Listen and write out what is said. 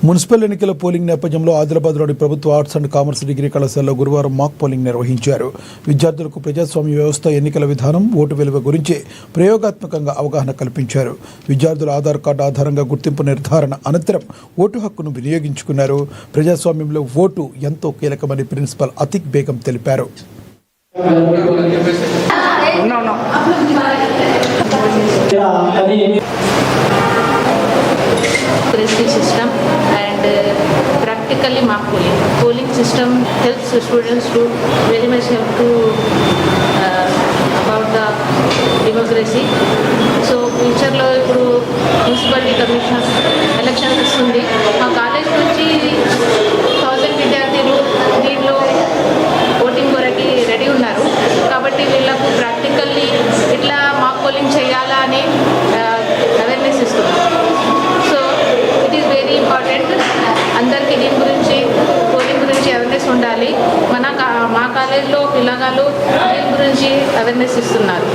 Municipal ఎన్నికల polling నేపథ్యంలో ఆదిలాబాద్లోని ప్రభుత్వ ఆర్ట్స్ అండ్ కామర్స్ డిగ్రీ కళాశాలలో గురువారం మాక్ పోలింగ్ నిర్వహించారు. విద్యార్థులకు ప్రజాస్వామ్య వ్యవస్థ, ఎన్నికల విధానం, ఓటు విలువ గురించి ప్రయోగాత్మకంగా అవగాహన కల్పించారు. విద్యార్థుల ఆధార్ కార్డు ఆధారంగా గుర్తింపు నిర్ధారణ అనంతరం ఓటు హక్కును వినియోగించుకున్నారు. ప్రజాస్వామ్యంలో ఓటు ఎంతో కీలకమని ప్రిన్సిపల్ అతిక్ బేగం తెలిపారు. System and practically mock polling system helps the students to very much help to about the democracy. So future lo ippudu municipality commission elections vastundi ma college nunchi 1000 విద్యార్థులు దీనిలో voting కొరకి ready ఉన్నారు. కాబట్టి వీళ్ళకు practically ఇట్లా mock polling చేయాలా అని awareness ఇస్తున్నాం. అందరికీ దీని గురించి పోలింగ్ గురించి అవేర్నెస్ ఉండాలి. మా కాలేజ్లో పిల్లగాళ్ళు దీని గురించి అవేర్నెస్ ఇస్తున్నారు.